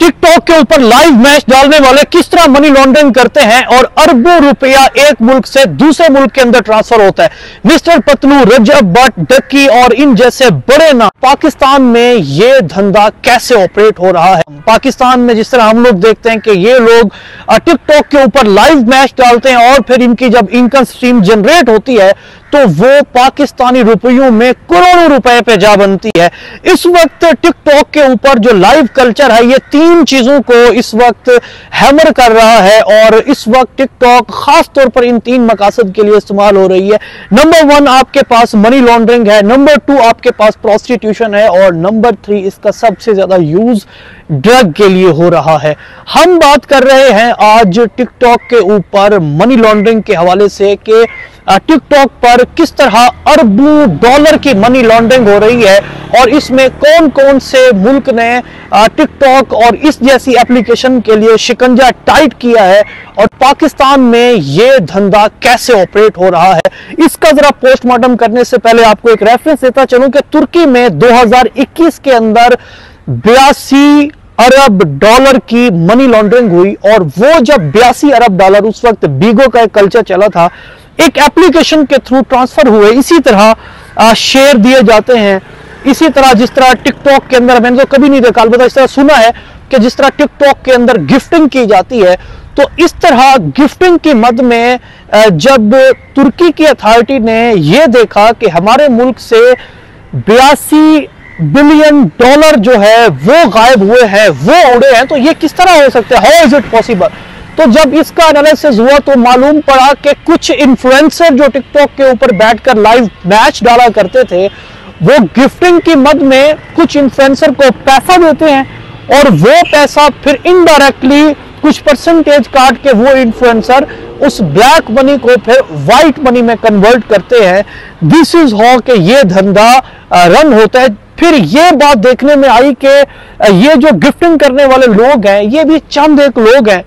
TikTok के ऊपर live match डालने वाले किस तरह मनी लॉन्ड्रिंग करते हैं और अरबों रुपया एक मुल्क से दूसरे मुल्क के अंदर ट्रांसफर होता है। मिस्टर पतलू, रजब भट्ट, डक्की और इन जैसे बड़े नाम पाकिस्तान में ये धंधा कैसे ऑपरेट हो रहा है। पाकिस्तान में जिस तरह हम लोग देखते हैं कि ये लोग टिकटॉक के ऊपर लाइव मैच डालते हैं और फिर इनकी जब इनकम स्ट्रीम जनरेट होती है तो वो पाकिस्तानी रुपयों में करोड़ों रुपए पे जा बनती है। इस वक्त टिकटॉक के ऊपर जो लाइव कल्चर है ये तीन चीजों को इस वक्त हैमर कर रहा है और इस वक्त टिकटॉक खास तौर पर इन तीन मकासद के लिए इस्तेमाल हो रही है। नंबर 1 आपके पास मनी लॉन्ड्रिंग है, नंबर 2 आपके पास प्रोस्टिट्यूशन है और नंबर 3 इसका सबसे ज्यादा यूज ड्रग के लिए हो रहा है। हम बात कर रहे हैं आज टिकटॉक के ऊपर मनी लॉन्ड्रिंग के हवाले से कि टिकटॉक पर किस तरह अरबों डॉलर की मनी लॉन्ड्रिंग हो रही है और इसमें कौन कौन से मुल्क ने टिकटॉक और इस जैसी एप्लीकेशन के लिए शिकंजा टाइट किया है और पाकिस्तान में ये धंधा कैसे ऑपरेट हो रहा है। इसका जरा पोस्टमार्टम करने से पहले आपको एक रेफरेंस देता चलूं कि तुर्की में 2021 के अंदर 82 अरब डॉलर की मनी लॉन्ड्रिंग हुई और वो जब 82 अरब डॉलर उस वक्त बीगो का एक कल्चर चला था, एक एप्लीकेशन के थ्रू ट्रांसफर हुए। इसी तरह शेयर दिए जाते हैं, इसी तरह जिस तरह टिकटॉक के अंदर, मैंने तो कभी नहीं देखा, अलबत्ता इस तरह सुना है कि जिस तरह टिकटॉक के अंदर गिफ्टिंग की जाती है तो इस तरह गिफ्टिंग की मद में जब तुर्की की अथॉरिटी ने यह देखा कि हमारे मुल्क से 82 बिलियन डॉलर जो है वो गायब हुए हैं, वो उड़े हैं, तो ये किस तरह हो सकता है, हाउ इज इट पॉसिबल। तो जब इसका एनालिसिस हुआ तो मालूम पड़ा कि कुछ इन्फ्लुएंसर जो टिकटॉक के ऊपर बैठकर लाइव मैच डाला करते थे वो गिफ्टिंग की मद में कुछ इन्फ्लुएंसर को पैसा देते हैं और वो पैसा फिर इनडायरेक्टली कुछ परसेंटेज काट के वो इन्फ्लुएंसर उस ब्लैक मनी को फिर व्हाइट मनी में कन्वर्ट करते हैं। दिस इज हाउ कि ये धंधा रन होता है। फिर ये बात देखने में आई कि ये जो गिफ्टिंग करने वाले लोग हैं ये भी चंद एक लोग हैं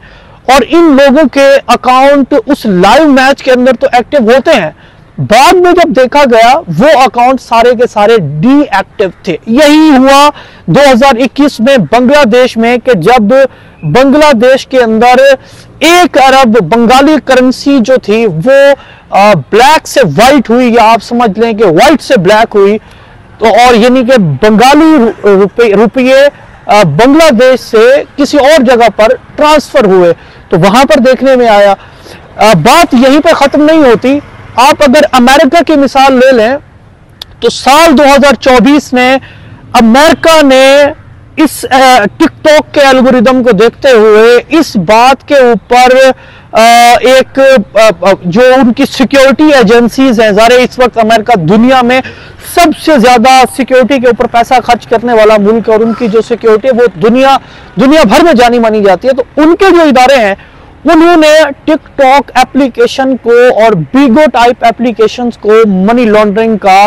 और इन लोगों के अकाउंट उस लाइव मैच के अंदर तो एक्टिव होते हैं, बाद में जब देखा गया वो अकाउंट सारे के सारे डीएक्टिव थे। यही हुआ 2021 में बांग्लादेश में कि जब बांग्लादेश के अंदर 1 अरब बंगाली करेंसी जो थी वो ब्लैक से व्हाइट हुई, या आप समझ लें कि व्हाइट से ब्लैक हुई, तो और यानी कि बंगाली रुपये बांग्लादेश से किसी और जगह पर ट्रांसफर हुए। तो वहां पर देखने में आया। बात यहीं पर खत्म नहीं होती। आप अगर अमेरिका की मिसाल ले लें तो साल 2024 में अमेरिका ने इस टिकटॉक के एल्गोरिदम को देखते हुए इस बात के ऊपर एक जो उनकी सिक्योरिटी एजेंसीज हैं, ज़ाहिर इस वक्त अमेरिका दुनिया में सबसे ज्यादा सिक्योरिटी के ऊपर पैसा खर्च करने वाला मुल्क है और उनकी जो सिक्योरिटी है वो दुनिया भर में जानी मानी जाती है। तो उनके जो इदारे हैं उन्होंने टिकटॉक एप्लीकेशन को और बीगो टाइप एप्लीकेशंस को मनी लॉन्ड्रिंग का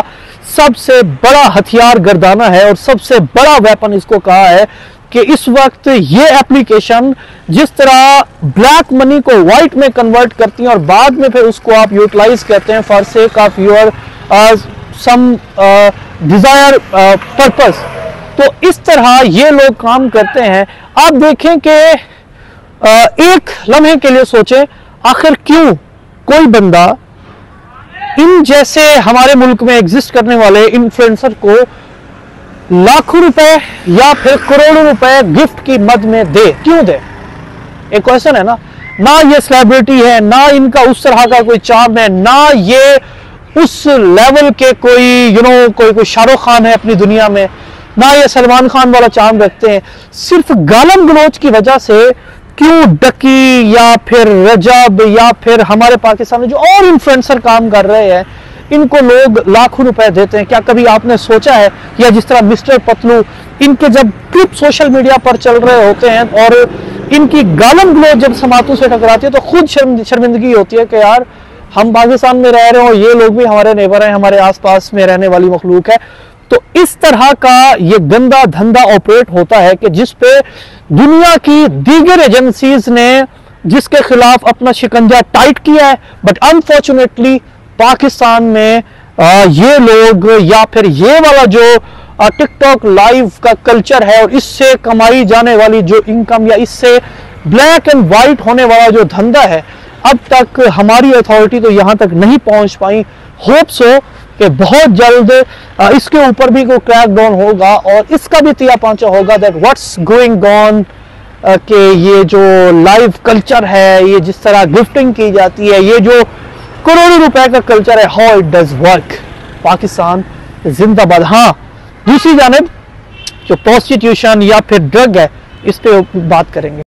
सबसे बड़ा हथियार गर्दाना है और सबसे बड़ा वेपन इसको कहा है कि इस वक्त ये एप्लीकेशन जिस तरह ब्लैक मनी को व्हाइट में कन्वर्ट करती हैं और बाद में फिर उसको आप यूटिलाइज करते हैं for sake of your some desire purpose, तो इस तरह ये लोग काम करते हैं। आप देखें कि एक लम्हे के लिए सोचें, आखिर क्यों कोई बंदा इन जैसे हमारे मुल्क में एग्जिस्ट करने वाले इन्फ्लुएंसर को लाखों रुपए या फिर करोड़ों रुपए गिफ्ट की मद में दे, क्यों दे? एक क्वेश्चन है ना ये सेलिब्रिटी है, ना इनका उस तरह का कोई चार्म है, ना ये उस लेवल के कोई कोई शाहरुख खान है अपनी दुनिया में, ना ये सलमान खान वाला चार्म रखते हैं। सिर्फ गालम गलोच की वजह से क्यों डकी या फिर रजब या फिर हमारे पाकिस्तान में जो और इन्फ्लुएंसर काम कर रहे हैं इनको लोग लाखों रुपए देते हैं? क्या कभी आपने सोचा है? या जिस तरह मिस्टर पतलू, इनके जब क्लिप सोशल मीडिया पर चल रहे होते हैं और इनकी गालम गलोच जब समातों से टकराती है तो खुद शर्मिंदगी होती है कि यार हम पाकिस्तान में रह रहे हो, ये लोग भी हमारे नेबर हैं, हमारे आसपास में रहने वाली मखलूक है। तो इस तरह का ये गंदा धंधा ऑपरेट होता है कि जिस पे दुनिया की दीगर एजेंसीज ने जिसके खिलाफ अपना शिकंजा टाइट किया है, बट अनफॉर्चुनेटली पाकिस्तान में ये लोग या फिर ये वाला जो टिकटॉक लाइव का कल्चर है और इससे कमाई जाने वाली जो इनकम या इससे ब्लैक एंड व्हाइट होने वाला जो धंधा है, अब तक हमारी अथॉरिटी तो यहां तक नहीं पहुंच पाई। होप सो कि बहुत जल्द इसके ऊपर भी कोई क्रैक डाउन होगा और इसका भी तिया पांचा होगा दैट व्हाट्स गोइंग ऑन, कि ये जो लाइव कल्चर है, ये जिस तरह गिफ्टिंग की जाती है, ये जो करोड़ों रुपए का कल्चर है, how it does work. Pakistan जिंदाबाद। हाँ, दूसरी जानिब जो प्रोस्टिट्यूशन या फिर ड्रग है, इस पे बात करेंगे।